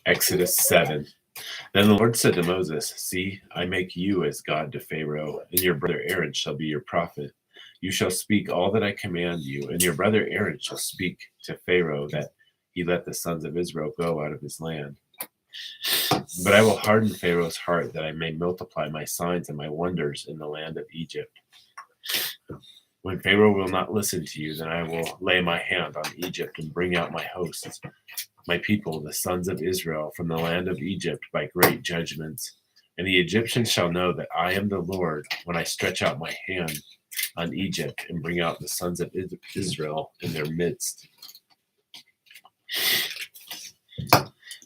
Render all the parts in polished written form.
Exodus 7. Then the Lord said to Moses, "See, I make you as God to Pharaoh, and your brother Aaron shall be your prophet. You shall speak all that I command you, and your brother Aaron shall speak to Pharaoh that he let the sons of Israel go out of his land. But I will harden Pharaoh's heart, that I may multiply my signs and my wonders in the land of Egypt. When Pharaoh will not listen to you, then I will lay my hand on Egypt and bring out my hosts, my people, the sons of Israel, from the land of Egypt by great judgments. And the Egyptians shall know that I am the Lord when I stretch out my hand on Egypt and bring out the sons of Israel in their midst."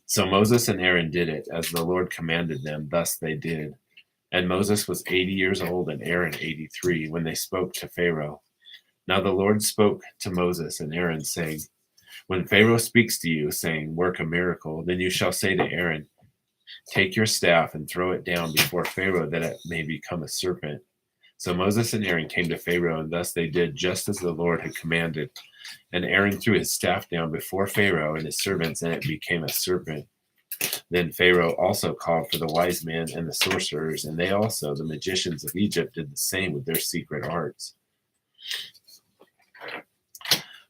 So Moses and Aaron did it as the Lord commanded them. Thus they did. And Moses was 80 years old and Aaron 83 when they spoke to Pharaoh. Now the Lord spoke to Moses and Aaron, saying, "When Pharaoh speaks to you, saying, 'Work a miracle,' then you shall say to Aaron, 'Take your staff and throw it down before Pharaoh, that it may become a serpent.'" So Moses and Aaron came to Pharaoh, and thus they did just as the Lord had commanded. And Aaron threw his staff down before Pharaoh and his servants, and it became a serpent. Then Pharaoh also called for the wise men and the sorcerers, and they also, the magicians of Egypt, did the same with their secret arts.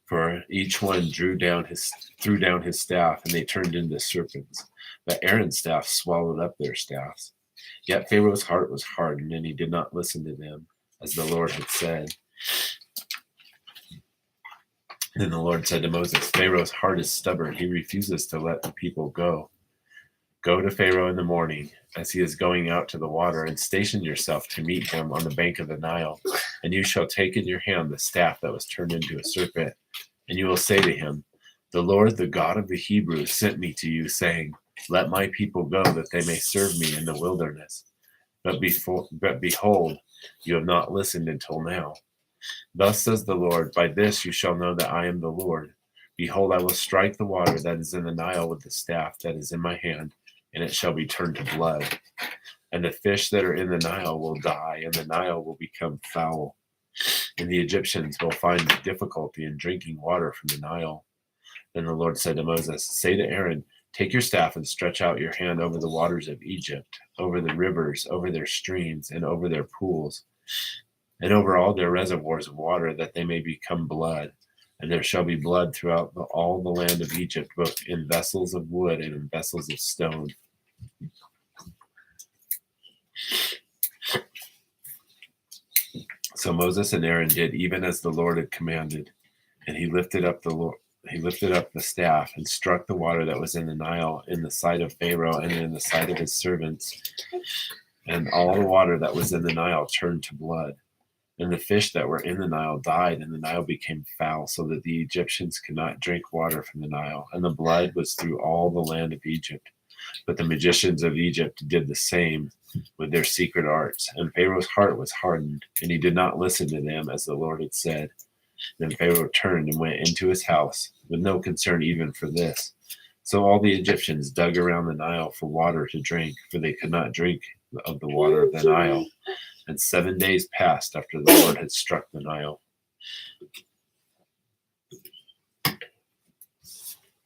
For each one threw down his staff, and they turned into serpents. But Aaron's staff swallowed up their staffs. Yet Pharaoh's heart was hardened, and he did not listen to them, as the Lord had said. Then the Lord said to Moses, "Pharaoh's heart is stubborn. He refuses to let the people go. Go to Pharaoh in the morning, as he is going out to the water, and station yourself to meet him on the bank of the Nile. And you shall take in your hand the staff that was turned into a serpent. And you will say to him, 'The Lord, the God of the Hebrews, sent me to you, saying, Let my people go, that they may serve me in the wilderness. But behold, you have not listened until now. Thus says the Lord, by this you shall know that I am the Lord. Behold, I will strike the water that is in the Nile with the staff that is in my hand, and it shall be turned to blood. And the fish that are in the Nile will die, and the Nile will become foul. And the Egyptians will find difficulty in drinking water from the Nile." Then the Lord said to Moses, "Say to Aaron, take your staff and stretch out your hand over the waters of Egypt, over the rivers, over their streams, and over their pools, and over all their reservoirs of water, that they may become blood. And there shall be blood throughout all the land of Egypt, both in vessels of wood and in vessels of stone." So Moses and Aaron did even as the Lord had commanded, and he lifted up the staff and struck the water that was in the Nile in the sight of Pharaoh and in the sight of his servants. And all the water that was in the Nile turned to blood. And the fish that were in the Nile died, and the Nile became foul, so that the Egyptians could not drink water from the Nile. And the blood was through all the land of Egypt. But the magicians of Egypt did the same with their secret arts. And Pharaoh's heart was hardened, and he did not listen to them, as the Lord had said. Then Pharaoh turned and went into his house, with no concern even for this. So all the Egyptians dug around the Nile for water to drink, for they could not drink of the water of the Nile. And 7 days passed after the Lord had struck the Nile.